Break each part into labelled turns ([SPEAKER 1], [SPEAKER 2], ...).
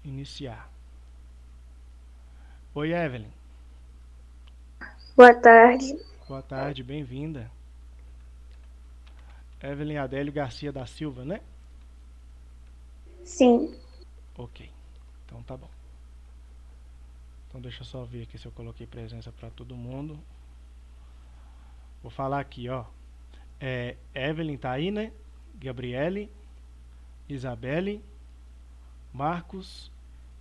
[SPEAKER 1] iniciar. Oi, Evelyn.
[SPEAKER 2] Boa tarde.
[SPEAKER 1] Boa tarde, bem-vinda. Evelyn Adélio Garcia da Silva, né?
[SPEAKER 2] Sim.
[SPEAKER 1] Ok, então tá bom. Então deixa eu só ver aqui se eu coloquei presença para todo mundo. Vou falar aqui, ó. Evelyn tá aí, né? Gabriele, Isabelle, Marcos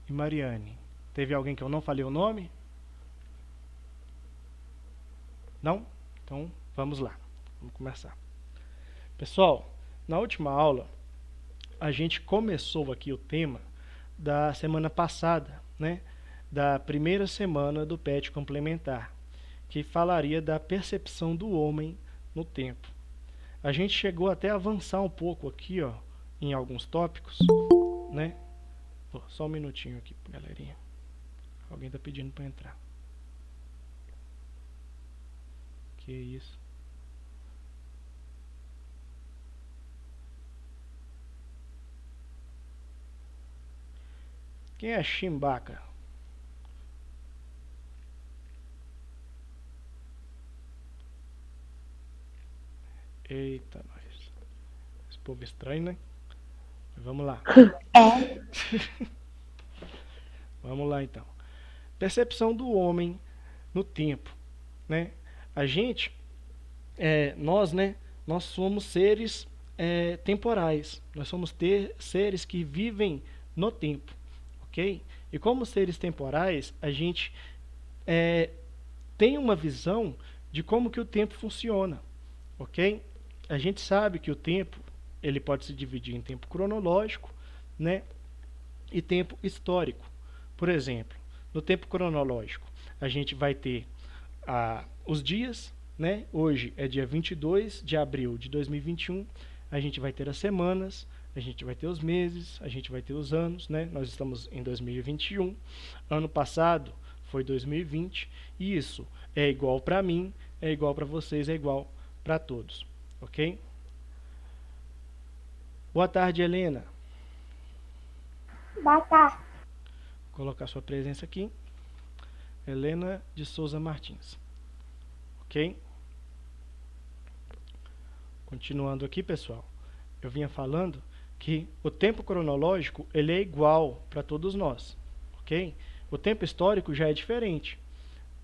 [SPEAKER 1] e Mariane. Teve alguém que eu não falei o nome? Não? Então vamos lá. Vamos começar. Pessoal, na última aula a gente começou aqui o tema da semana passada, né? Da primeira semana do PET complementar, que falaria da percepção do homem no tempo. A gente chegou até a avançar um pouco aqui, ó, em alguns tópicos, né? Só um minutinho aqui, galerinha. Alguém tá pedindo para entrar. Que isso? Quem é Chimbaca? Eita, nós. Esse povo estranho, né? Vamos lá.
[SPEAKER 2] É.
[SPEAKER 1] Vamos lá então. Percepção do homem no tempo, né? A gente, nós, né? Nós somos seres temporais. Nós somos seres que vivem no tempo, ok? E como seres temporais, a gente tem uma visão de como que o tempo funciona, ok? A gente sabe que o tempo ele pode se dividir em tempo cronológico, né, e tempo histórico. Por exemplo, no tempo cronológico, a gente vai ter os dias, né? Hoje é dia 22 de abril de 2021. A gente vai ter as semanas, a gente vai ter os meses, a gente vai ter os anos, né? Nós estamos em 2021. Ano passado foi 2020 e isso é igual para mim, é igual para vocês, é igual para todos, ok? Boa tarde, Helena.
[SPEAKER 2] Boa tarde.
[SPEAKER 1] Vou colocar sua presença aqui. Helena de Souza Martins. Ok? Continuando aqui, pessoal. Eu vinha falando que o tempo cronológico ele é igual para todos nós. Ok? O tempo histórico já é diferente.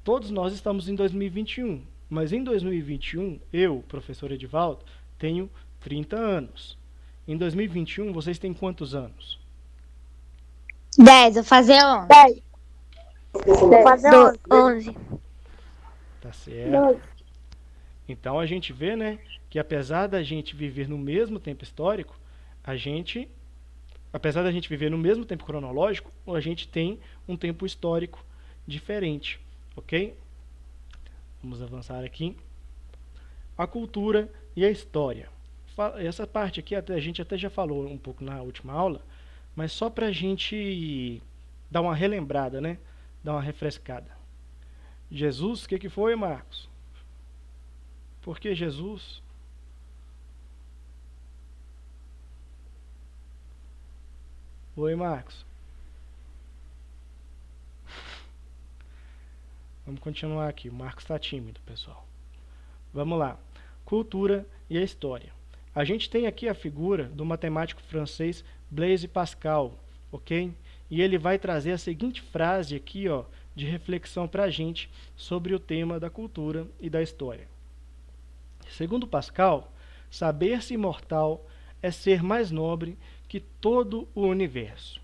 [SPEAKER 1] Todos nós estamos em 2021. Mas em 2021, eu, professor Edivaldo, tenho 30 anos. Em 2021, vocês têm quantos anos?
[SPEAKER 3] 10, vou fazer 11.
[SPEAKER 2] 10. Vou fazer 11.
[SPEAKER 3] 11.
[SPEAKER 1] Tá certo. Então a gente vê, né, que apesar da gente viver no mesmo tempo histórico, apesar da gente viver no mesmo tempo cronológico, a gente tem um tempo histórico diferente, ok? Vamos avançar aqui. A cultura e a história. Essa parte aqui a gente até já falou um pouco na última aula, mas só para a gente dar uma relembrada, né? Dar uma refrescada. Jesus, o que foi, Marcos? Por que Jesus? Oi, Marcos. Vamos continuar aqui. O Marcos está tímido, pessoal. Vamos lá. Cultura e a história. A gente tem aqui a figura do matemático francês Blaise Pascal, ok? E ele vai trazer a seguinte frase aqui, ó, de reflexão para a gente sobre o tema da cultura e da história. Segundo Pascal, saber-se imortal é ser mais nobre que todo o universo.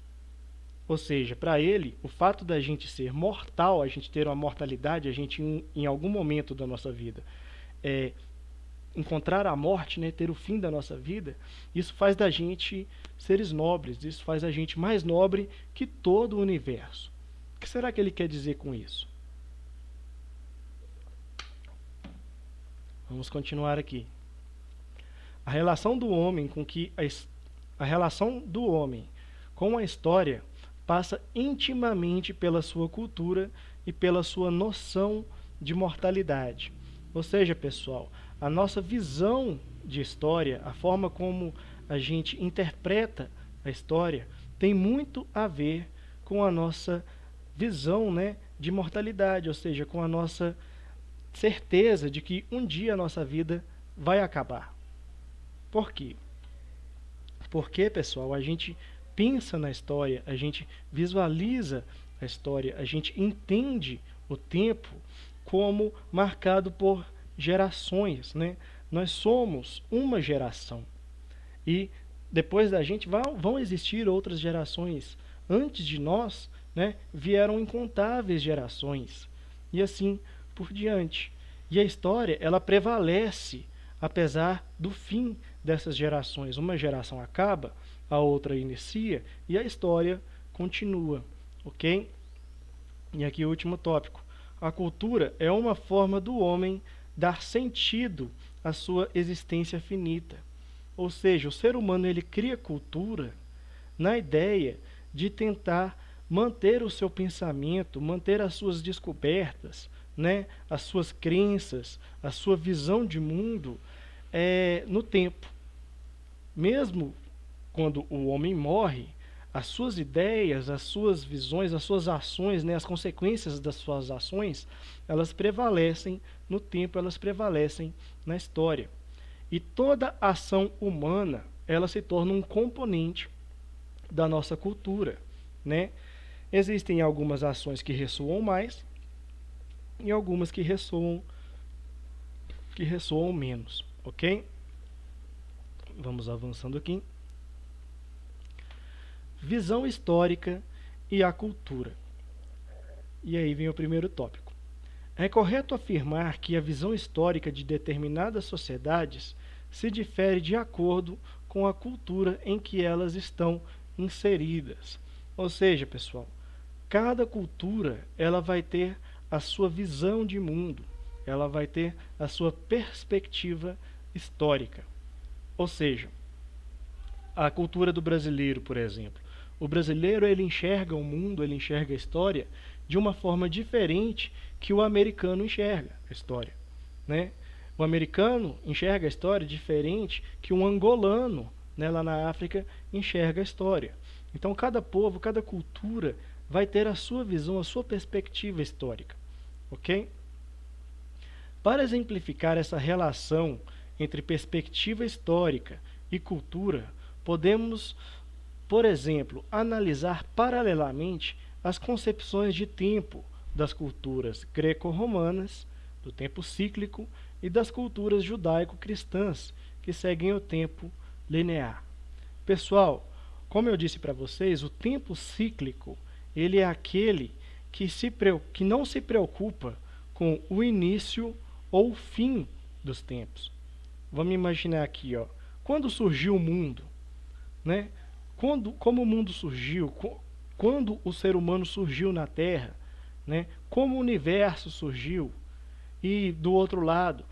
[SPEAKER 1] Ou seja, para ele, o fato da gente ser mortal, a gente ter uma mortalidade, a gente em algum momento da nossa vida encontrar a morte, né, ter o fim da nossa vida, isso faz da gente seres nobres, isso faz a gente mais nobre que todo o universo. O que será que ele quer dizer com isso? Vamos continuar aqui. A relação do homem com a história passa intimamente pela sua cultura e pela sua noção de mortalidade. Ou seja, pessoal, a nossa visão de história, a forma como a gente interpreta a história, tem muito a ver com a nossa visão, né, de mortalidade, ou seja, com a nossa certeza de que um dia a nossa vida vai acabar. Por quê? Porque, pessoal, a gente pensa na história, a gente visualiza a história, a gente entende o tempo como marcado por gerações, né? Nós somos uma geração e depois da gente vão existir outras gerações. Antes de nós, né, vieram incontáveis gerações e assim por diante. E a história, ela prevalece apesar do fim dessas gerações. Uma geração acaba, a outra inicia e a história continua, ok? E aqui o último tópico. A cultura é uma forma do homem dar sentido à sua existência finita. Ou seja, o ser humano ele cria cultura na ideia de tentar manter o seu pensamento, manter as suas descobertas, né, as suas crenças, a sua visão de mundo no tempo. Mesmo quando o homem morre, as suas ideias, as suas visões, as suas ações, né, as consequências das suas ações, elas prevalecem no tempo, elas prevalecem na história. E toda ação humana, ela se torna um componente da nossa cultura, né? Existem algumas ações que ressoam mais e algumas que ressoam menos, ok? Vamos avançando aqui. Visão histórica e a cultura. E aí vem o primeiro tópico. É correto afirmar que a visão histórica de determinadas sociedades se difere de acordo com a cultura em que elas estão inseridas. Ou seja, pessoal, cada cultura ela vai ter a sua visão de mundo, ela vai ter a sua perspectiva histórica. Ou seja, a cultura do brasileiro, por exemplo. O brasileiro ele enxerga o mundo, ele enxerga a história de uma forma diferente que o americano enxerga a história, né? O americano enxerga a história diferente que um angolano, né, lá na África enxerga a história. Então cada povo, cada cultura vai ter a sua visão, a sua perspectiva histórica, ok? Para exemplificar essa relação entre perspectiva histórica e cultura, podemos, por exemplo, analisar paralelamente as concepções de tempo das culturas greco-romanas, do tempo cíclico, e das culturas judaico-cristãs, que seguem o tempo linear. Pessoal, como eu disse para vocês, o tempo cíclico ele é aquele que não se preocupa com o início ou o fim dos tempos. Vamos imaginar aqui, ó, quando surgiu o mundo, né? Como o mundo surgiu, quando o ser humano surgiu na Terra, né? Como o universo surgiu. E do outro lado,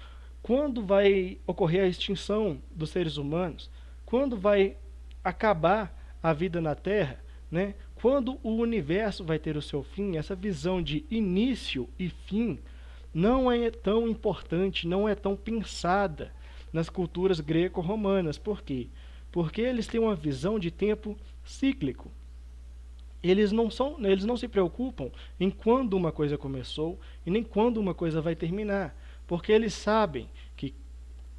[SPEAKER 1] quando vai ocorrer a extinção dos seres humanos? Quando vai acabar a vida na Terra? Né? Quando o universo vai ter o seu fim? Essa visão de início e fim não é tão importante, não é tão pensada nas culturas greco-romanas. Por quê? Porque eles têm uma visão de tempo cíclico. Eles não se preocupam em quando uma coisa começou e nem quando uma coisa vai terminar, porque eles sabem que,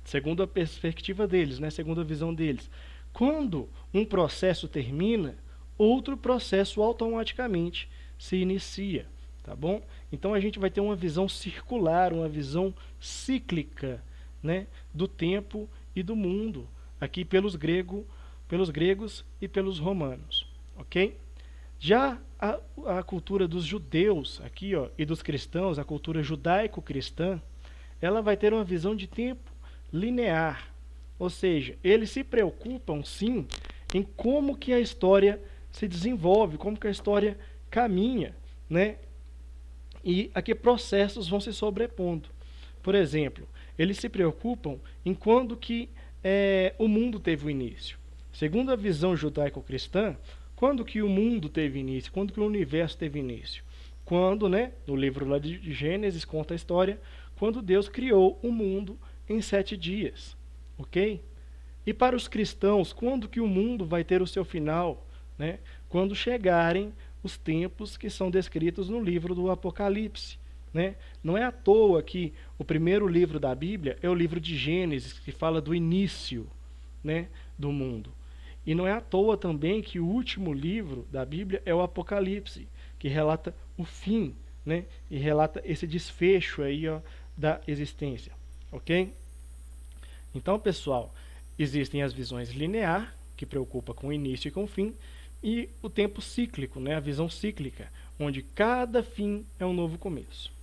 [SPEAKER 1] segundo a perspectiva deles, né, segundo a visão deles, quando um processo termina, outro processo automaticamente se inicia, tá bom? Então a gente vai ter uma visão circular, uma visão cíclica, né, do tempo e do mundo, aqui pelos gregos e pelos romanos, ok? Já a cultura dos judeus aqui, ó, e dos cristãos, a cultura judaico-cristã, ela vai ter uma visão de tempo linear. Ou seja, eles se preocupam sim em como que a história se desenvolve, como que a história caminha, né? E a que processos vão se sobrepondo. Por exemplo, eles se preocupam em quando que o mundo teve o início. Segundo a visão judaico-cristã, quando que o mundo teve início? Quando que o universo teve início? Quando, né, no livro lá de Gênesis conta a história, quando Deus criou o mundo em 7 dias, ok? E para os cristãos, quando que o mundo vai ter o seu final? Né? Quando chegarem os tempos que são descritos no livro do Apocalipse, né? Não é à toa que o primeiro livro da Bíblia é o livro de Gênesis, que fala do início, né, do mundo. E não é à toa também que o último livro da Bíblia é o Apocalipse, que relata o fim, né, e relata esse desfecho aí, ó, da existência, ok? Então, pessoal, existem as visões linear, que preocupa com o início e com o fim, e o tempo cíclico, né, a visão cíclica, onde cada fim é um novo começo.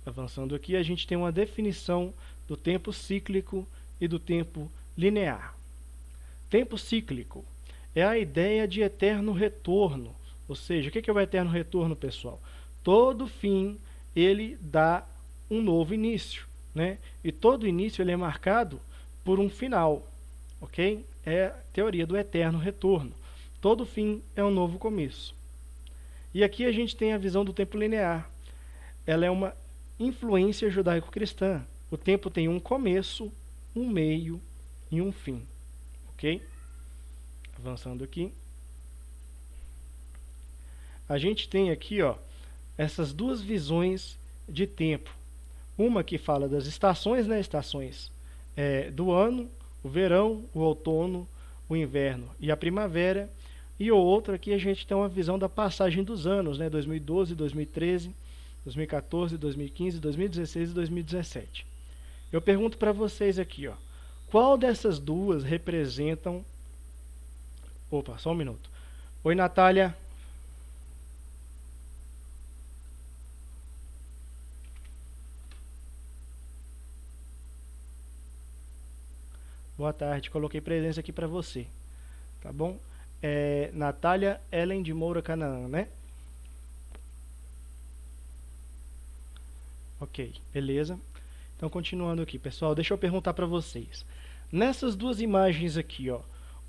[SPEAKER 1] Avançando aqui, a gente tem uma definição do tempo cíclico e do tempo linear. Tempo cíclico é a ideia de eterno retorno. Ou seja, o que é o eterno retorno, pessoal? Todo fim, ele dá um novo início, né? E todo início ele é marcado por um final, ok? É a teoria do eterno retorno. Todo fim é um novo começo. E aqui a gente tem a visão do tempo linear. Ela é uma influência judaico-cristã. O tempo tem um começo, um meio e um fim. Ok? Avançando aqui. A gente tem aqui, ó, essas duas visões de tempo. Uma que fala das estações, né? Estações do ano, o verão, o outono, o inverno e a primavera. E outra aqui a gente tem uma visão da passagem dos anos, né? 2012, 2013, 2014, 2015, 2016 e 2017. Eu pergunto para vocês aqui, ó, qual dessas duas representam... Opa, só um minuto. Oi, Natália. Boa tarde, coloquei presença aqui para você, tá bom? Natália Ellen de Moura Canaã, né? Ok, beleza. Então, continuando aqui, pessoal, deixa eu perguntar para vocês. Nessas duas imagens aqui, ó,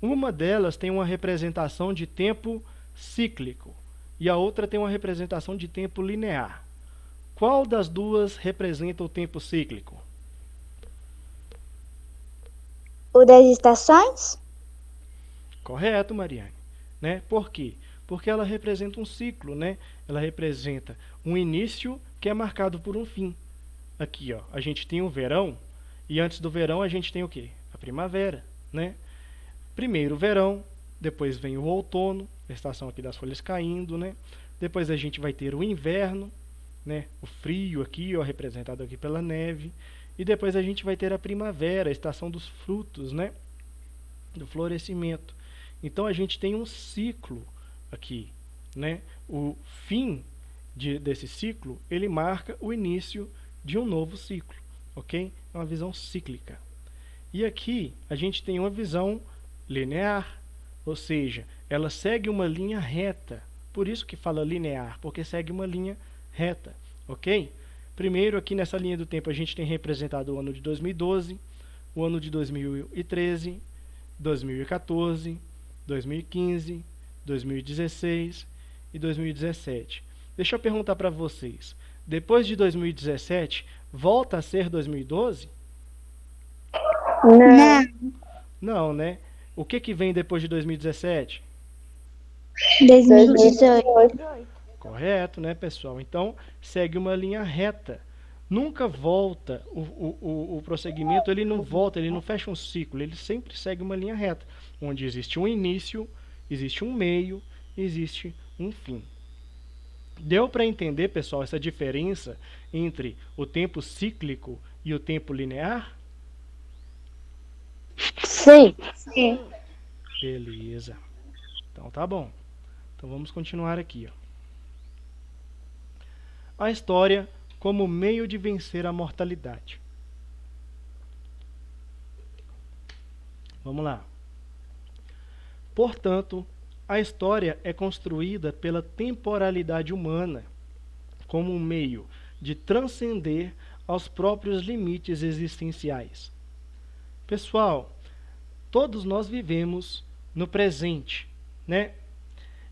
[SPEAKER 1] uma delas tem uma representação de tempo cíclico e a outra tem uma representação de tempo linear. Qual das duas representa o tempo cíclico?
[SPEAKER 2] O das estações?
[SPEAKER 1] Correto, Mariane. Né? Por quê? Porque ela representa um ciclo, né? Ela representa um início que é marcado por um fim. Aqui, ó, a gente tem o verão e antes do verão a gente tem o quê? A primavera, né? Primeiro o verão, depois vem o outono, a estação aqui das folhas caindo, né? Depois a gente vai ter o inverno, né? O frio aqui, ó, representado aqui pela neve. E depois a gente vai ter a primavera, a estação dos frutos, né? Do florescimento. Então a gente tem um ciclo aqui, né? O fim desse ciclo, ele marca o início de um novo ciclo, ok? É uma visão cíclica. E aqui a gente tem uma visão linear, ou seja, ela segue uma linha reta. Por isso que fala linear, porque segue uma linha reta, ok? Primeiro, aqui nessa linha do tempo, a gente tem representado o ano de 2012, o ano de 2013, 2014, 2015, 2016 e 2017. Deixa eu perguntar para vocês. Depois de 2017, volta a ser 2012?
[SPEAKER 2] Não.
[SPEAKER 1] Não, né? O que vem depois de 2017?
[SPEAKER 2] 2018.
[SPEAKER 1] Correto, né, pessoal? Então, segue uma linha reta. Nunca volta, o prosseguimento, ele não volta, ele não fecha um ciclo, ele sempre segue uma linha reta, onde existe um início, existe um meio, existe um fim. Deu para entender, pessoal, essa diferença entre o tempo cíclico e o tempo linear?
[SPEAKER 2] Sim. Sim.
[SPEAKER 1] Beleza. Então tá bom. Então vamos continuar aqui, ó. A história como meio de vencer a mortalidade. Vamos lá. Portanto, a história é construída pela temporalidade humana como um meio de transcender aos próprios limites existenciais. Pessoal, todos nós vivemos no presente, né?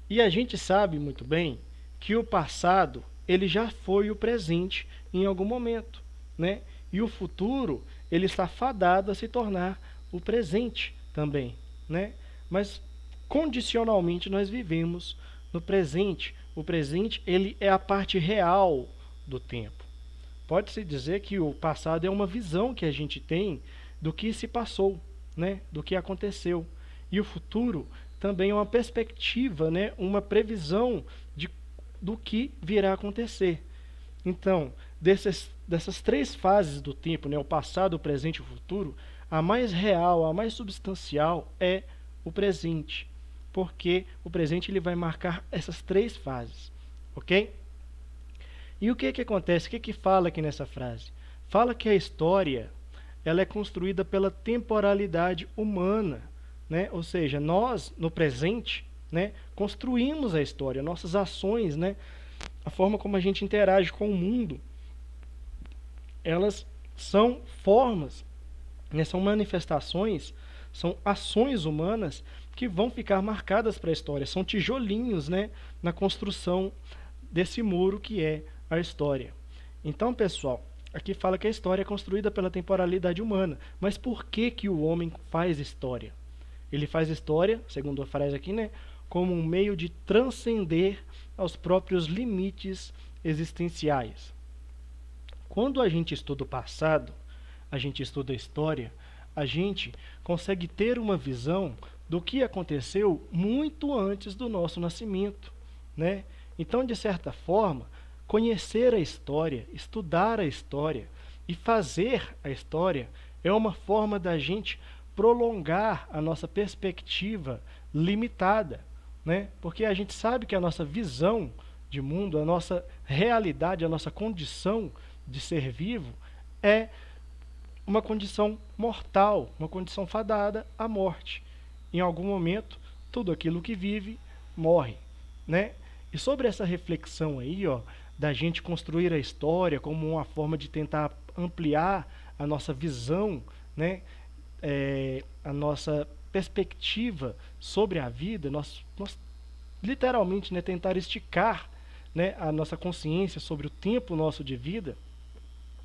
[SPEAKER 1] E a gente sabe muito bem que o passado, ele já foi o presente em algum momento, né? E o futuro, ele está fadado a se tornar o presente também, né? Mas condicionalmente nós vivemos no presente. O presente ele é a parte real do tempo. Pode-se dizer que o passado é uma visão que a gente tem do que se passou, né? Do que aconteceu. E o futuro também é uma perspectiva, né? Uma previsão do que virá a acontecer. Então, dessas três fases do tempo, né? O passado, o presente e o futuro, a mais real, a mais substancial é o presente. Porque o presente ele vai marcar essas três fases. Ok? E o que acontece? O que fala aqui nessa frase? Fala que a história ela é construída pela temporalidade humana, né? Ou seja, nós, no presente, né, construímos a história, nossas ações, né, a forma como a gente interage com o mundo, elas são formas, né, são manifestações, são ações humanas que vão ficar marcadas para a história, são tijolinhos, né, na construção desse muro que é a história. Então, pessoal, aqui fala que a história é construída pela temporalidade humana. Mas por que o homem faz história? Ele faz história, segundo a frase aqui, né, como um meio de transcender aos próprios limites existenciais. Quando a gente estuda o passado, a gente estuda a história, a gente consegue ter uma visão do que aconteceu muito antes do nosso nascimento, né? Então, de certa forma, conhecer a história, estudar a história e fazer a história é uma forma da gente prolongar a nossa perspectiva limitada, né? Porque a gente sabe que a nossa visão de mundo, a nossa realidade, a nossa condição de ser vivo é uma condição mortal, uma condição fadada à morte. Em algum momento, tudo aquilo que vive morre, né? E sobre essa reflexão aí, ó, da gente construir a história como uma forma de tentar ampliar a nossa visão, né? A nossa perspectiva sobre a vida, nós literalmente, né, tentar esticar, né, a nossa consciência sobre o tempo nosso de vida.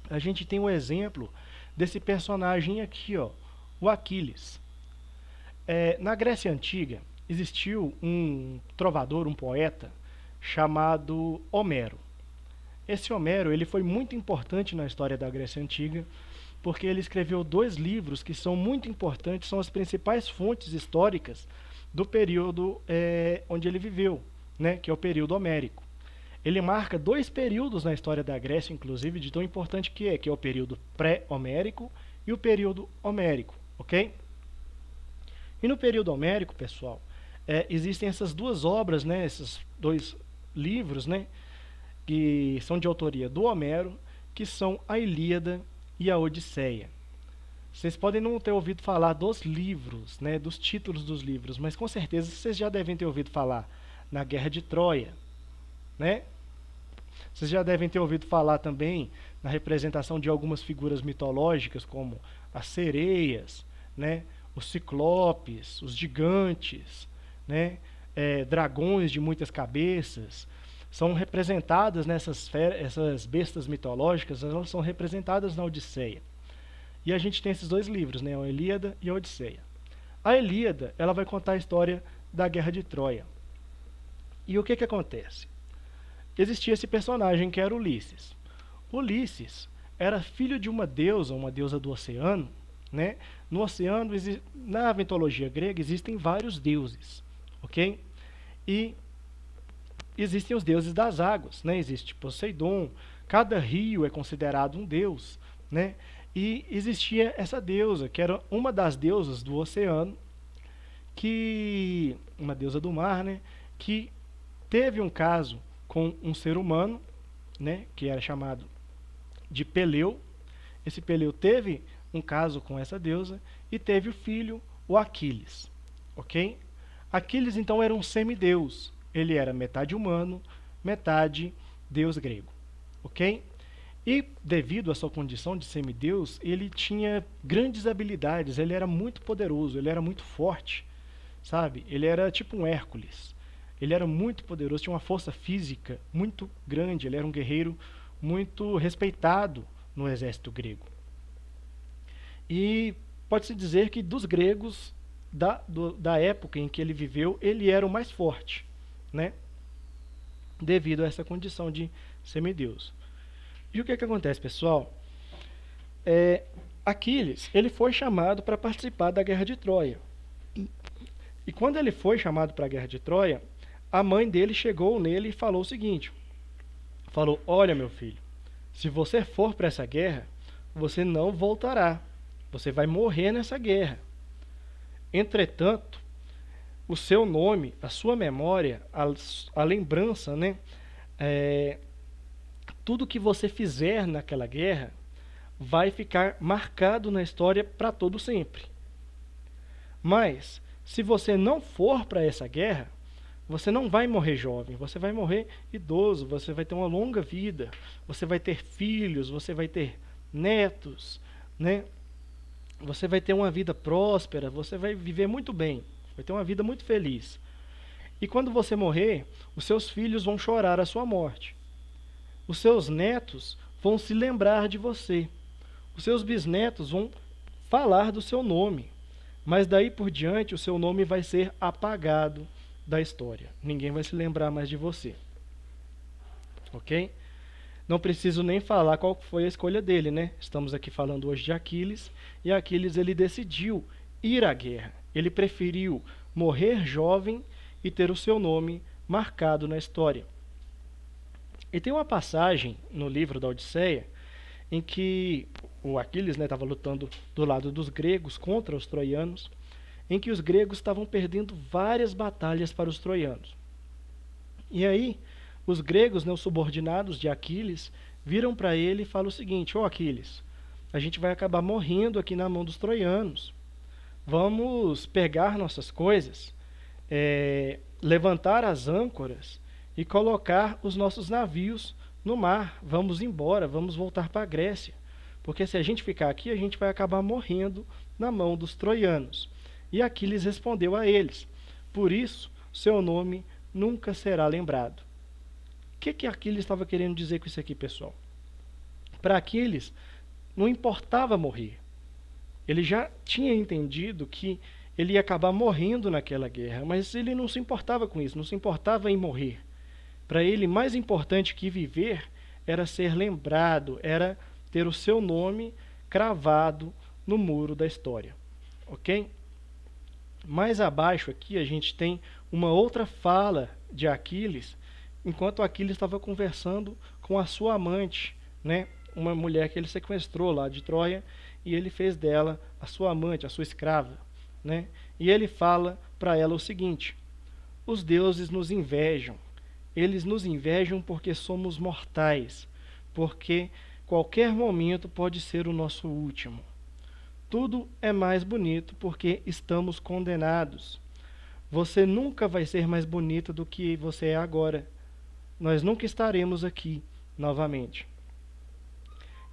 [SPEAKER 1] A gente tem um exemplo desse personagem aqui, ó, o Aquiles. Na Grécia Antiga existiu um trovador, um poeta chamado Homero. Esse Homero ele foi muito importante na história da Grécia Antiga porque ele escreveu 2 livros que são muito importantes, são as principais fontes históricas do período onde ele viveu, né, que é o período homérico. Ele marca 2 períodos na história da Grécia, inclusive, de tão importante que é o período pré-homérico e o período homérico, ok? E no período homérico, pessoal, existem essas 2 obras, né, esses 2 livros, né, que são de autoria do Homero, que são a Ilíada e a Odisseia. Vocês podem não ter ouvido falar dos livros, né, dos títulos dos livros, mas com certeza vocês já devem ter ouvido falar na Guerra de Troia, né? Vocês já devem ter ouvido falar também na representação de algumas figuras mitológicas, como as sereias, né, os ciclopes, os gigantes, né, dragões de muitas cabeças. São representadas essas bestas mitológicas, elas são representadas na Odisseia. E a gente tem esses 2 livros, né, a Ilíada e a Odisseia. A Ilíada, ela vai contar a história da Guerra de Troia. E o que acontece? Existia esse personagem que era Ulisses. Ulisses era filho de uma deusa do oceano, né? No oceano, na mitologia grega, existem vários deuses, ok? E existem os deuses das águas, né? Existe Poseidon, cada rio é considerado um deus, né? E existia essa deusa, que era uma das deusas do oceano, uma deusa do mar, né? Que teve um caso com um ser humano, né? Que era chamado de Peleu. Esse Peleu teve um caso com essa deusa e teve o filho, o Aquiles, ok? Aquiles, então, era um semideus. Ele era metade humano, metade deus grego, ok? E, devido à sua condição de semideus, ele tinha grandes habilidades, ele era muito poderoso, ele era muito forte, sabe? Ele era tipo um Hércules. Ele era muito poderoso, tinha uma força física muito grande, ele era um guerreiro muito respeitado no exército grego. E pode-se dizer que dos gregos, da época em que ele viveu, ele era o mais forte, né? devido a essa condição de semideus. E o que acontece, pessoal? Aquiles, ele foi chamado para participar da guerra de Troia. E quando ele foi chamado para a guerra de Troia, a mãe dele chegou nele e falou o seguinte, falou, olha meu filho, se você for para essa guerra, você não voltará, você vai morrer nessa guerra. Entretanto, o seu nome, a sua memória, a lembrança, né, tudo que você fizer naquela guerra vai ficar marcado na história para todo sempre. Mas, se você não for para essa guerra, você não vai morrer jovem, você vai morrer idoso, você vai ter uma longa vida, você vai ter filhos, você vai ter netos, né? Você vai ter uma vida próspera, você vai viver muito bem, vai ter uma vida muito feliz. E quando você morrer, os seus filhos vão chorar a sua morte. Os seus netos vão se lembrar de você. Os seus bisnetos vão falar do seu nome. Mas daí por diante, o seu nome vai ser apagado da história. Ninguém vai se lembrar mais de você. Ok? Não preciso nem falar qual foi a escolha dele, né? Estamos aqui falando hoje de Aquiles. E Aquiles, ele decidiu ir à guerra. Ele preferiu morrer jovem e ter o seu nome marcado na história. E tem uma passagem no livro da Odisseia em que o Aquiles estava lutando do lado dos gregos contra os troianos, em que os gregos estavam perdendo várias batalhas para os troianos. E aí, os gregos, os subordinados de Aquiles, viram para ele e falam o seguinte, Aquiles, a gente vai acabar morrendo aqui na mão dos troianos. Vamos pegar nossas coisas, levantar as âncoras e colocar os nossos navios no mar. Vamos embora, vamos voltar para a Grécia. Porque se a gente ficar aqui, a gente vai acabar morrendo na mão dos troianos. E Aquiles respondeu a eles, por isso, seu nome nunca será lembrado. O que Aquiles estava querendo dizer com isso aqui, pessoal? Para Aquiles, não importava morrer. Ele já tinha entendido que ele ia acabar morrendo naquela guerra, mas ele não se importava com isso, não se importava em morrer. Para ele, mais importante que viver era ser lembrado, era ter o seu nome cravado no muro da história. Ok? Mais abaixo aqui a gente tem uma outra fala de Aquiles, enquanto Aquiles estava conversando com a sua amante, né? Uma mulher que ele sequestrou lá de Troia, e ele fez dela a sua amante, a sua escrava, né? E ele fala para ela o seguinte, os deuses nos invejam, eles nos invejam porque somos mortais, porque qualquer momento pode ser o nosso último. Tudo é mais bonito porque estamos condenados. Você nunca vai ser mais bonita do que você é agora. Nós nunca estaremos aqui novamente.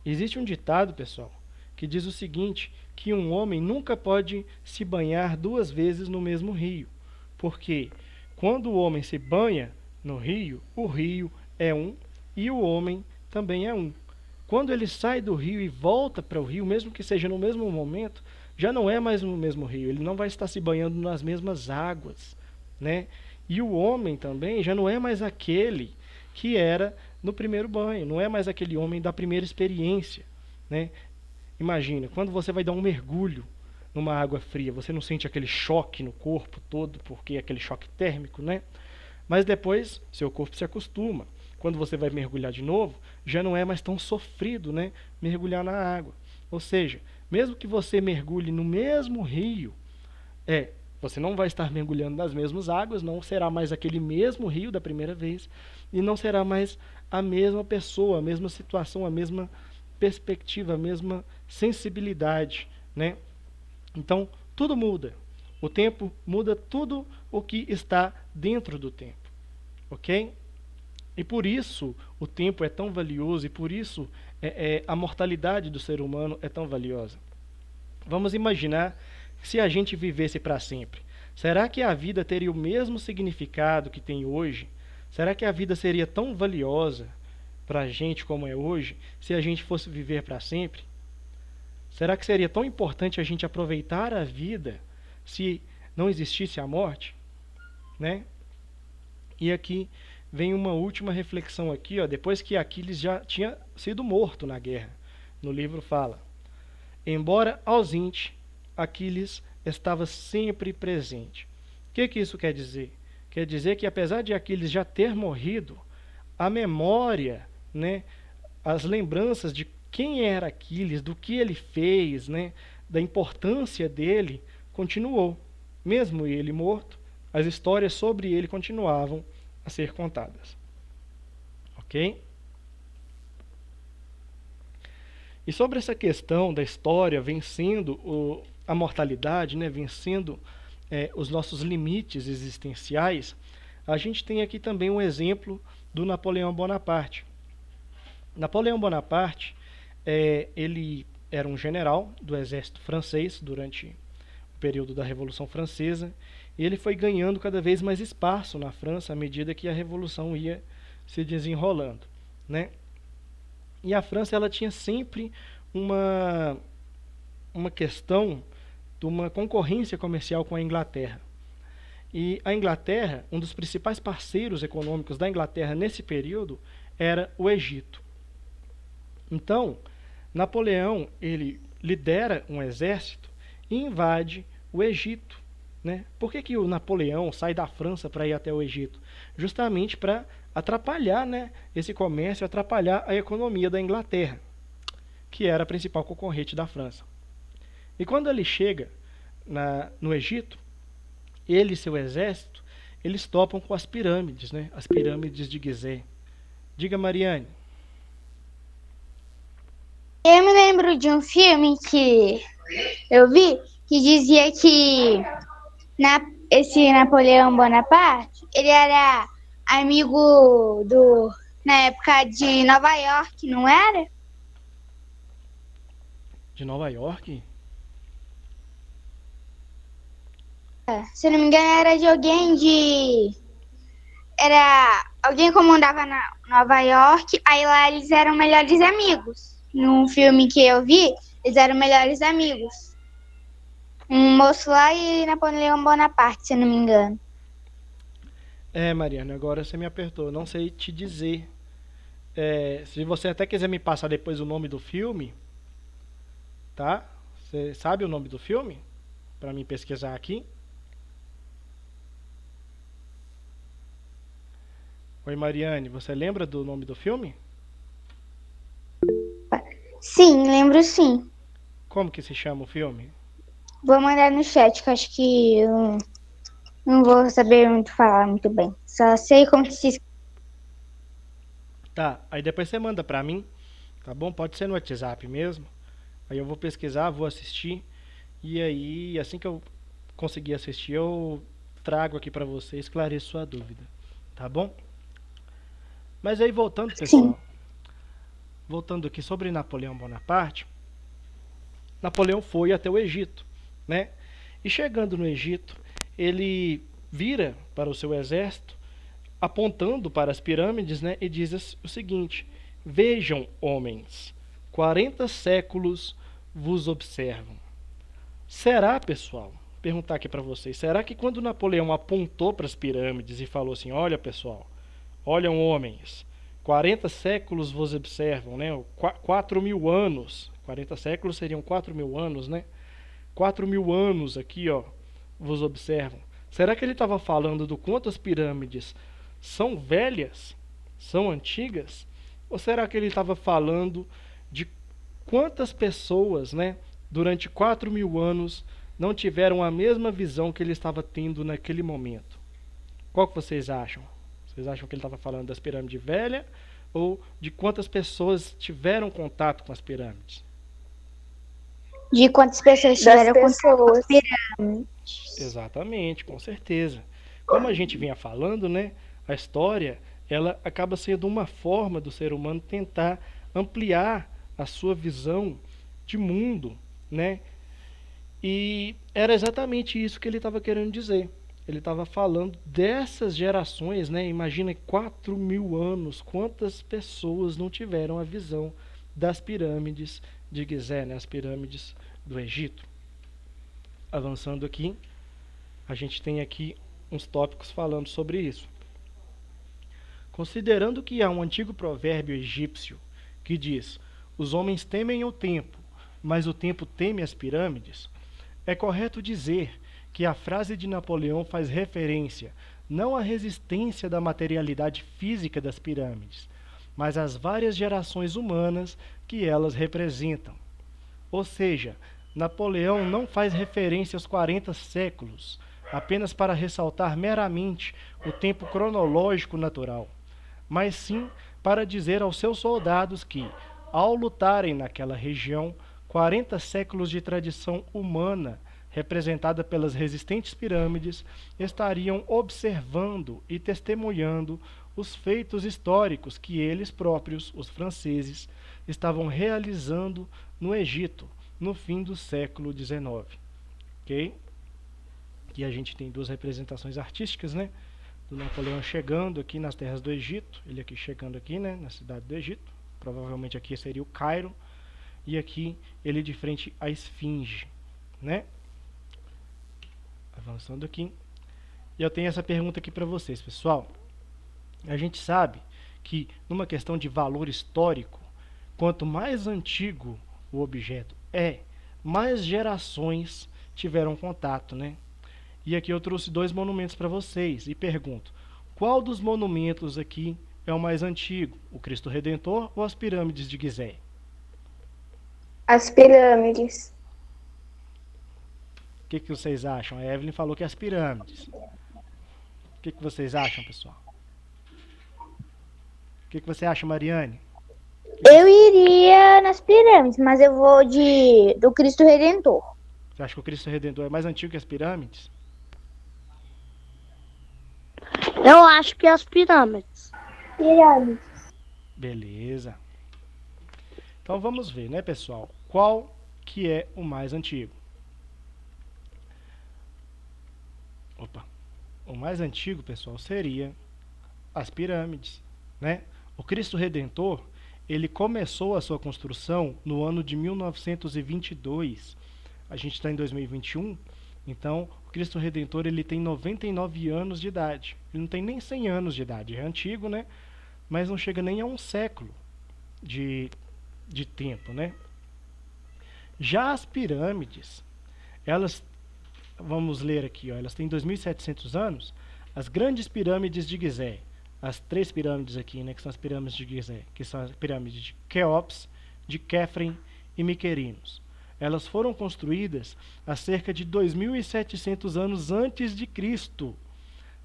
[SPEAKER 1] Existe um ditado, pessoal, que diz o seguinte, que um homem nunca pode se banhar 2 vezes no mesmo rio, porque quando o homem se banha no rio, o rio é um e o homem também é um. Quando ele sai do rio e volta para o rio, mesmo que seja no mesmo momento, já não é mais no mesmo rio, ele não vai estar se banhando nas mesmas águas, né? E o homem também já não é mais aquele que era no primeiro banho, não é mais aquele homem da primeira experiência, né? Imagina, quando você vai dar um mergulho numa água fria, você não sente aquele choque no corpo todo, porque é aquele choque térmico, né? Mas depois, seu corpo se acostuma. Quando você vai mergulhar de novo, já não é mais tão sofrido, né? Mergulhar na água. Ou seja, mesmo que você mergulhe no mesmo rio, você não vai estar mergulhando nas mesmas águas, não será mais aquele mesmo rio da primeira vez, e não será mais a mesma pessoa, a mesma situação, a mesma perspectiva, a mesma sensibilidade, né? Então, tudo muda. O tempo muda tudo o que está dentro do tempo, ok? E por isso o tempo é tão valioso e por isso a mortalidade do ser humano é tão valiosa. Vamos imaginar se a gente vivesse para sempre. Será que a vida teria o mesmo significado que tem hoje? Será que a vida seria tão valiosa para a gente como é hoje se a gente fosse viver para sempre? Será que seria tão importante a gente aproveitar a vida se não existisse a morte, né? E aqui vem uma última reflexão aqui, ó, depois que Aquiles já tinha sido morto na guerra. No livro fala: embora ausente, Aquiles estava sempre presente. O que isso quer dizer? Quer dizer que apesar de Aquiles já ter morrido, a memória, né, as lembranças de quem era Aquiles, do que ele fez, né, da importância dele, continuou. Mesmo ele morto, as histórias sobre ele continuavam a ser contadas. Ok? E sobre essa questão da história vencendo a mortalidade, né, vencendo os nossos limites existenciais, a gente tem aqui também um exemplo do Napoleão Bonaparte. Napoleão Bonaparte, ele era um general do exército francês durante o período da Revolução Francesa, e ele foi ganhando cada vez mais espaço na França à medida que a Revolução ia se desenrolando, né? E a França, ela tinha sempre uma questão de uma concorrência comercial com a Inglaterra. E a Inglaterra, um dos principais parceiros econômicos da Inglaterra nesse período era o Egito. Então, Napoleão, ele lidera um exército e invade o Egito, né? Por que o Napoleão sai da França para ir até o Egito? Justamente para atrapalhar, né, esse comércio, atrapalhar a economia da Inglaterra, que era a principal concorrente da França. E quando ele chega no Egito, ele e seu exército, eles topam com as pirâmides, né? As pirâmides de Gizé. Diga, Mariane.
[SPEAKER 3] Eu me lembro de um filme que eu vi que dizia que esse Napoleão Bonaparte, ele era amigo na época de Nova York, não era?
[SPEAKER 1] De Nova York?
[SPEAKER 3] Se eu não me engano, era alguém que comandava na Nova York, aí lá eles eram melhores amigos. Num filme que eu vi, eles eram melhores amigos. Um moço lá e Napoleão Bonaparte, se eu não me engano.
[SPEAKER 1] Mariana, agora você me apertou. Não sei te dizer. Se você até quiser me passar depois o nome do filme, tá? Você sabe o nome do filme? Para mim pesquisar aqui. Oi, Mariane, você lembra do nome do filme?
[SPEAKER 3] Sim, lembro sim.
[SPEAKER 1] Como que se chama o filme?
[SPEAKER 3] Vou mandar no chat, que eu acho que eu não vou saber falar muito bem. Só sei como que se...
[SPEAKER 1] Tá, aí depois você manda pra mim, tá bom? Pode ser no WhatsApp mesmo. Aí eu vou pesquisar, vou assistir. E aí, assim que eu conseguir assistir, eu trago aqui pra você e esclareço sua dúvida. Tá bom? Mas aí voltando, pessoal.
[SPEAKER 3] Sim.
[SPEAKER 1] Voltando aqui sobre Napoleão Bonaparte. Napoleão foi até o Egito, né? E chegando no Egito, ele vira para o seu exército, apontando para as pirâmides, né? E diz o seguinte: vejam, homens, 40 séculos vos observam. Será, pessoal, perguntar aqui para vocês, será que quando Napoleão apontou para as pirâmides e falou assim, olha, pessoal, olham, homens, 40 séculos vos observam, né? 4.000 anos, 40 séculos seriam 4.000 anos, né? 4.000 anos aqui, ó, vos observam. Será que ele estava falando do quanto as pirâmides são velhas, são antigas? Ou será que ele estava falando de quantas pessoas, né, durante 4.000 anos não tiveram a mesma visão que ele estava tendo naquele momento? Qual que vocês acham? Vocês acham que ele estava falando das pirâmides velhas ou de quantas pessoas tiveram contato com as pirâmides?
[SPEAKER 3] De quantas pessoas tiveram contato com as pirâmides.
[SPEAKER 1] Exatamente, com certeza. Como a gente vinha falando, né, a história, ela acaba sendo uma forma do ser humano tentar ampliar a sua visão de mundo, né? E era exatamente isso que ele estava querendo dizer. Ele estava falando dessas gerações, né? Imagina 4.000 anos, quantas pessoas não tiveram a visão das pirâmides de Gizé, né? As pirâmides do Egito. Avançando aqui, a gente tem aqui uns tópicos falando sobre isso. Considerando que há um antigo provérbio egípcio que diz: os homens temem o tempo, mas o tempo teme as pirâmides, é correto dizer que a frase de Napoleão faz referência não à resistência da materialidade física das pirâmides, mas às várias gerações humanas que elas representam. Ou seja, Napoleão não faz referência aos 40 séculos, apenas para ressaltar meramente o tempo cronológico natural, mas sim para dizer aos seus soldados que, ao lutarem naquela região, 40 séculos de tradição humana, representada pelas resistentes pirâmides, estariam observando e testemunhando os feitos históricos que eles próprios, os franceses, estavam realizando no Egito, no fim do século XIX. Ok? Aqui a gente tem duas representações artísticas, né? Do Napoleão chegando aqui nas terras do Egito, ele aqui chegando aqui, né, na cidade do Egito, provavelmente aqui seria o Cairo, e aqui ele de frente à Esfinge, né? Avançando aqui. E eu tenho essa pergunta aqui para vocês, pessoal. A gente sabe que numa questão de valor histórico, quanto mais antigo o objeto é, mais gerações tiveram contato, né? E aqui eu trouxe dois monumentos para vocês e pergunto: qual dos monumentos aqui é o mais antigo? O Cristo Redentor ou as pirâmides de Gizé?
[SPEAKER 2] As pirâmides.
[SPEAKER 1] O que vocês acham? A Evelyn falou que é as pirâmides. O que vocês acham, pessoal? O que você acha, Mariane?
[SPEAKER 3] Eu iria nas pirâmides, mas eu vou do Cristo Redentor.
[SPEAKER 1] Você acha que o Cristo Redentor é mais antigo que as pirâmides?
[SPEAKER 4] Eu acho que as pirâmides.
[SPEAKER 2] Pirâmides.
[SPEAKER 1] Beleza. Então vamos ver, né, pessoal? Qual que é o mais antigo? Opa. O mais antigo, pessoal, seria as pirâmides, né? O Cristo Redentor, ele começou a sua construção no ano de 1922. A gente está em 2021, então o Cristo Redentor ele tem 99 anos de idade. Ele não tem nem 100 anos de idade, é antigo, né? Mas não chega nem a um século de tempo, né? Já as pirâmides, elas, vamos ler aqui, ó, elas têm 2.700 anos. As grandes pirâmides de Gizé, as três pirâmides aqui, né, que são as pirâmides de Gizé, que são as pirâmides de Quéops, de Quéfren e Miquerinos. Elas foram construídas há cerca de 2.700 anos antes de Cristo,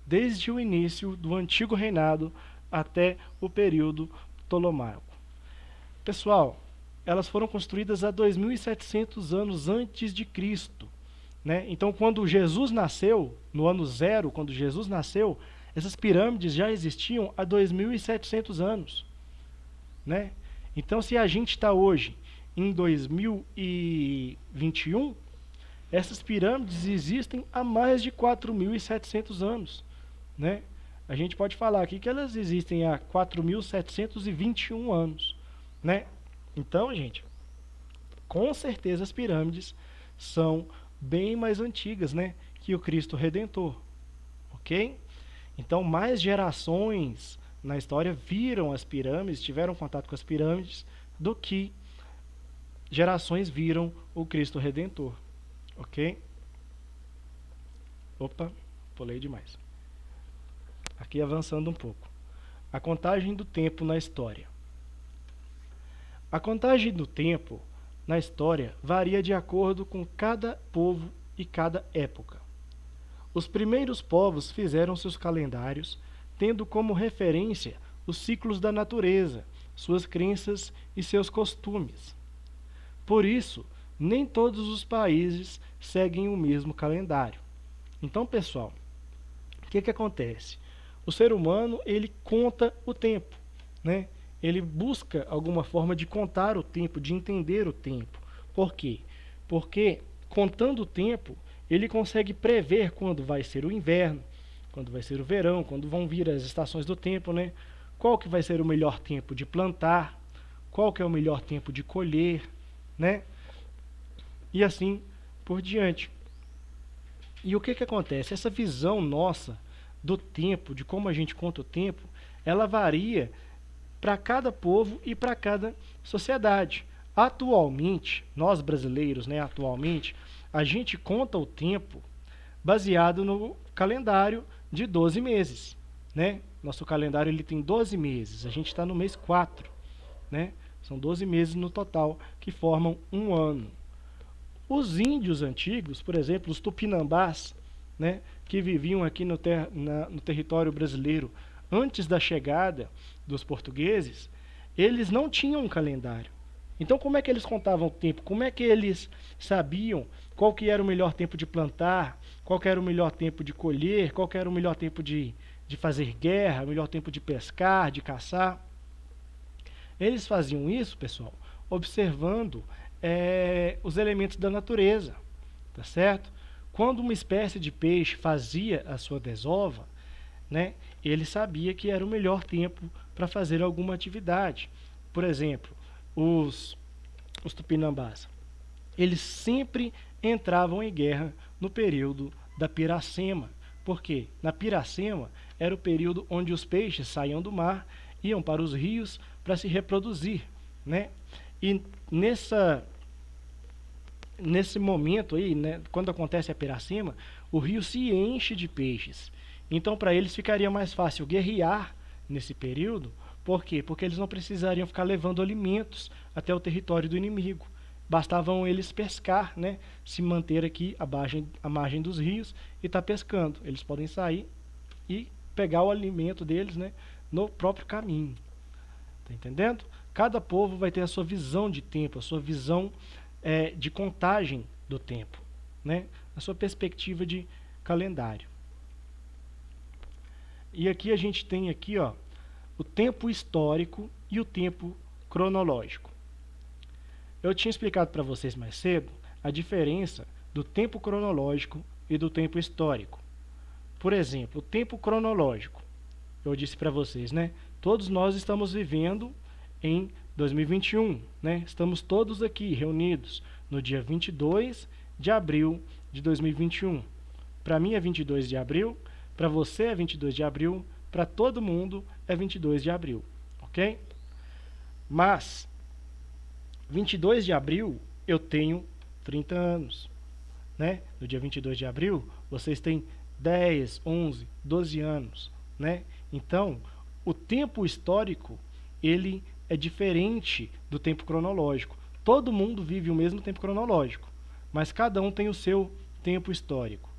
[SPEAKER 1] desde o início do antigo reinado até o período ptolomaico. Pessoal, elas foram construídas há 2.700 anos antes de Cristo, né? Então, quando Jesus nasceu, no ano zero, quando Jesus nasceu, essas pirâmides já existiam há 2.700 anos, né? Então, se a gente está hoje em 2021, essas pirâmides existem há mais de 4.700 anos, né? A gente pode falar aqui que elas existem há 4.721 anos, né? Então, gente, com certeza as pirâmides são bem mais antigas, né, que o Cristo Redentor, ok? Então, mais gerações na história viram as pirâmides, tiveram contato com as pirâmides, do que gerações viram o Cristo Redentor, ok? Opa, pulei demais. Aqui avançando um pouco. A contagem do tempo na história. A contagem do tempo na história varia de acordo com cada povo e cada época. Os primeiros povos fizeram seus calendários, tendo como referência os ciclos da natureza, suas crenças e seus costumes. Por isso, nem todos os países seguem o mesmo calendário. Então, pessoal, o que acontece? O ser humano, ele conta o tempo, né? Ele busca alguma forma de contar o tempo, de entender o tempo. Por quê? Porque, contando o tempo, ele consegue prever quando vai ser o inverno, quando vai ser o verão, quando vão vir as estações do tempo, né? Qual que vai ser o melhor tempo de plantar, qual que é o melhor tempo de colher, né? E assim por diante. E o que acontece? Essa visão nossa do tempo, de como a gente conta o tempo, ela varia para cada povo e para cada sociedade. Atualmente, nós brasileiros, né, atualmente, a gente conta o tempo baseado no calendário de 12 meses, né? Nosso calendário ele tem 12 meses, a gente está no mês 4, né? São 12 meses no total que formam um ano. Os índios antigos, por exemplo, os tupinambás, né, que viviam aqui no território brasileiro antes da chegada dos portugueses, eles não tinham um calendário. Então, como é que eles contavam o tempo? Como é que eles sabiam qual que era o melhor tempo de plantar, qual que era o melhor tempo de colher, qual que era o melhor tempo de fazer guerra, o melhor tempo de pescar, de caçar? Eles faziam isso, pessoal, observando os elementos da natureza, tá certo? Quando uma espécie de peixe fazia a sua desova, né, ele sabia que era o melhor tempo para fazer alguma atividade. Por exemplo, os tupinambás, eles sempre entravam em guerra no período da Piracema. Por quê? Na Piracema era o período onde os peixes saíam do mar, iam para os rios para se reproduzir, né? E nesse momento aí, né, quando acontece a Piracema, o rio se enche de peixes. Então, para eles ficaria mais fácil guerrear nesse período. Por quê? Porque eles não precisariam ficar levando alimentos até o território do inimigo. Bastavam eles pescar, né, se manter aqui à margem dos rios e estar pescando. Eles podem sair e pegar o alimento deles, né, no próprio caminho. Tá entendendo? Cada povo vai ter a sua visão de tempo, a sua visão de contagem do tempo, né? A sua perspectiva de calendário. E aqui a gente tem aqui, ó, o tempo histórico e o tempo cronológico. Eu tinha explicado para vocês mais cedo a diferença do tempo cronológico e do tempo histórico. Por exemplo, o tempo cronológico. Eu disse para vocês, né? Todos nós estamos vivendo em 2021, né? Estamos todos aqui reunidos no dia 22 de abril de 2021. Para mim é 22 de abril, para você é 22 de abril, para todo mundo é 22 de abril, ok? Mas 22 de abril eu tenho 30 anos, né? No dia 22 de abril vocês têm 10, 11, 12 anos, né? Então, o tempo histórico, ele é diferente do tempo cronológico. Todo mundo vive o mesmo tempo cronológico, mas cada um tem o seu tempo histórico.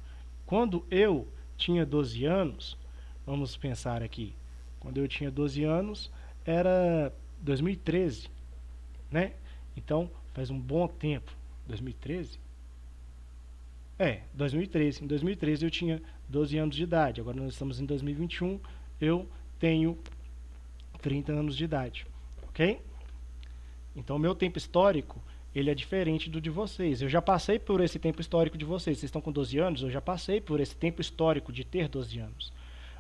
[SPEAKER 1] Quando eu tinha 12 anos, vamos pensar aqui, quando eu tinha 12 anos, era 2013, né? Então, faz um bom tempo. 2013? 2013. Em 2013 eu tinha 12 anos de idade. Agora nós estamos em 2021, eu tenho 30 anos de idade, ok? Então, o meu tempo histórico, ele é diferente do de vocês. Eu já passei por esse tempo histórico de vocês. Vocês estão com 12 anos, eu já passei por esse tempo histórico de ter 12 anos.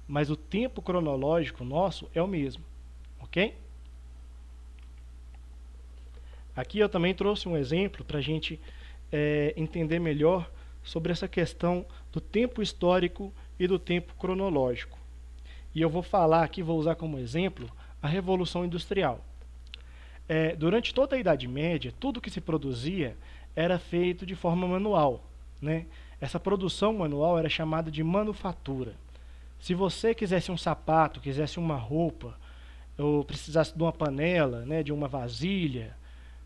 [SPEAKER 1] Mas o tempo cronológico nosso é o mesmo, ok? Aqui eu também trouxe um exemplo para a gente entender melhor sobre essa questão do tempo histórico e do tempo cronológico. E eu vou falar aqui, vou usar como exemplo a Revolução Industrial. Durante toda a Idade Média, tudo que se produzia era feito de forma manual, né? Essa produção manual era chamada de manufatura. Se você quisesse um sapato, quisesse uma roupa, ou precisasse de uma panela, né, de uma vasilha,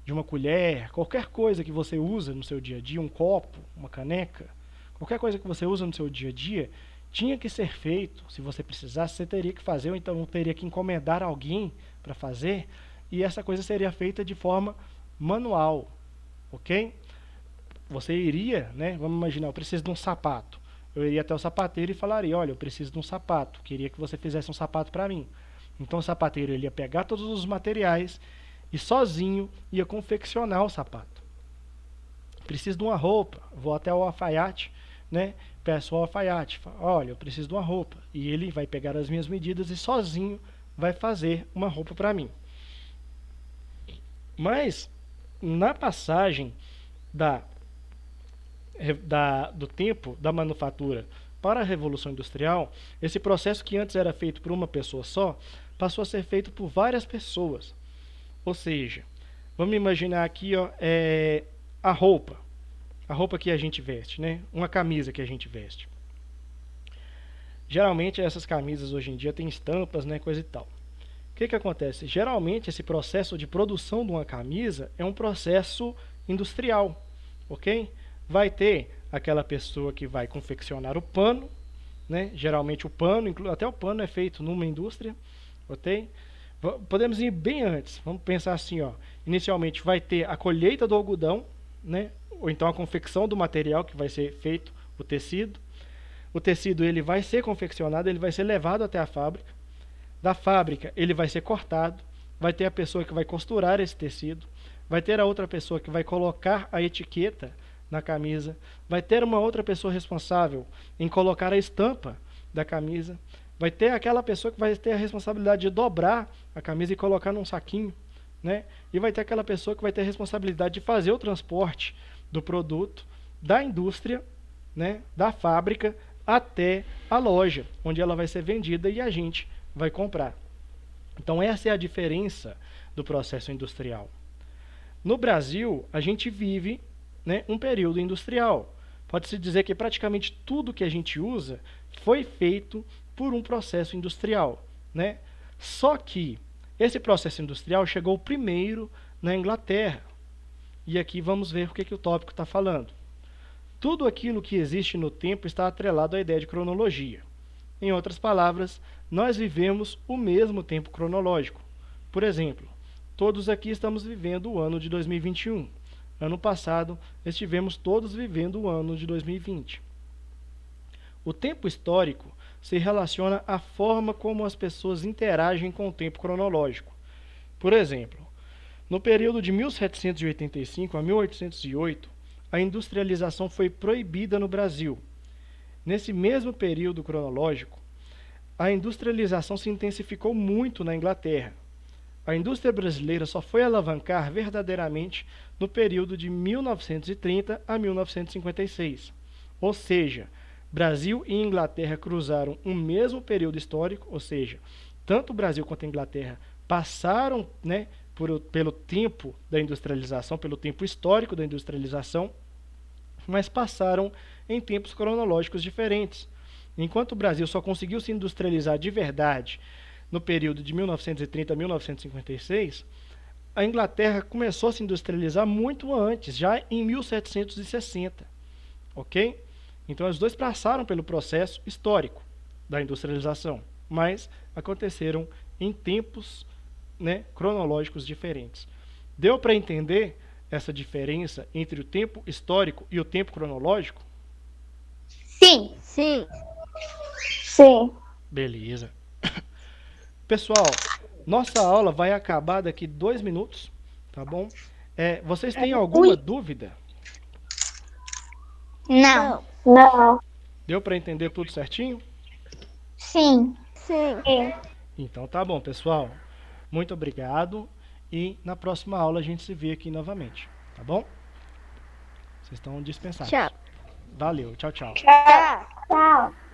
[SPEAKER 1] de uma colher, qualquer coisa que você usa no seu dia a dia, um copo, uma caneca, qualquer coisa que você usa no seu dia a dia, tinha que ser feito. Se você precisasse, você teria que fazer, ou então teria que encomendar alguém para fazer, e essa coisa seria feita de forma manual, ok? Você iria, né, vamos imaginar, eu preciso de um sapato. Eu iria até o sapateiro e falaria, olha, eu preciso de um sapato, queria que você fizesse um sapato para mim. Então o sapateiro ele ia pegar todos os materiais e sozinho ia confeccionar o sapato. Preciso de uma roupa, vou até o alfaiate, né? Peço ao alfaiate, olha, eu preciso de uma roupa. E ele vai pegar as minhas medidas e sozinho vai fazer uma roupa para mim. Mas, na passagem do tempo da manufatura para a Revolução Industrial, esse processo que antes era feito por uma pessoa só, passou a ser feito por várias pessoas. Ou seja, vamos imaginar aqui, ó, a roupa que a gente veste, né? Uma camisa que a gente veste. Geralmente essas camisas hoje em dia têm estampas, né, coisa e tal. O que acontece? Geralmente esse processo de produção de uma camisa é um processo industrial, ok? Vai ter aquela pessoa que vai confeccionar o pano, né? Geralmente o pano, até o pano é feito numa indústria, ok? Podemos ir bem antes. Vamos pensar assim, ó. Inicialmente vai ter a colheita do algodão, né? Ou então a confecção do material que vai ser feito, o tecido. O tecido ele vai ser confeccionado, ele vai ser levado até a fábrica. Da fábrica ele vai ser cortado. Vai ter a pessoa que vai costurar esse tecido. Vai ter a outra pessoa que vai colocar a etiqueta na camisa. Vai ter uma outra pessoa responsável em colocar a estampa da camisa. Vai ter aquela pessoa que vai ter a responsabilidade de dobrar a camisa e colocar num saquinho, né? E vai ter aquela pessoa que vai ter a responsabilidade de fazer o transporte do produto da indústria, né, da fábrica até a loja, onde ela vai ser vendida e a gente vai comprar. Então essa é a diferença do processo industrial. No Brasil, a gente vive, né, um período industrial. Pode-se dizer que praticamente tudo que a gente usa foi feito por um processo industrial, né? Só que esse processo industrial chegou primeiro na Inglaterra. E aqui vamos ver o que o tópico está falando. Tudo aquilo que existe no tempo está atrelado à ideia de cronologia. Em outras palavras, nós vivemos o mesmo tempo cronológico. Por exemplo, todos aqui estamos vivendo o ano de 2021. Ano passado, estivemos todos vivendo o ano de 2020. O tempo histórico se relaciona à forma como as pessoas interagem com o tempo cronológico. Por exemplo, no período de 1785 a 1808, a industrialização foi proibida no Brasil. Nesse mesmo período cronológico, a industrialização se intensificou muito na Inglaterra. A indústria brasileira só foi alavancar verdadeiramente no período de 1930 a 1956. Ou seja, Brasil e Inglaterra cruzaram um mesmo período histórico, ou seja, tanto o Brasil quanto a Inglaterra passaram, né, pelo tempo da industrialização, pelo tempo histórico da industrialização, mas passaram em tempos cronológicos diferentes. Enquanto o Brasil só conseguiu se industrializar de verdade no período de 1930 a 1956, a Inglaterra começou a se industrializar muito antes, já em 1760, ok? Então, os dois passaram pelo processo histórico da industrialização, mas aconteceram em tempos, né, cronológicos diferentes. Deu para entender essa diferença entre o tempo histórico e o tempo cronológico?
[SPEAKER 3] Sim.
[SPEAKER 4] Sim.
[SPEAKER 2] Sim.
[SPEAKER 1] Beleza. Pessoal, nossa aula vai acabar daqui 2 minutos, tá bom? Vocês têm alguma dúvida?
[SPEAKER 3] Não.
[SPEAKER 2] Não.
[SPEAKER 1] Deu para entender tudo certinho?
[SPEAKER 3] Sim.
[SPEAKER 4] Sim.
[SPEAKER 2] Sim.
[SPEAKER 1] Então tá bom, pessoal. Muito obrigado e na próxima aula a gente se vê aqui novamente, tá bom? Vocês estão dispensados.
[SPEAKER 4] Tchau.
[SPEAKER 1] Valeu, tchau, tchau.
[SPEAKER 2] Tchau. Tchau.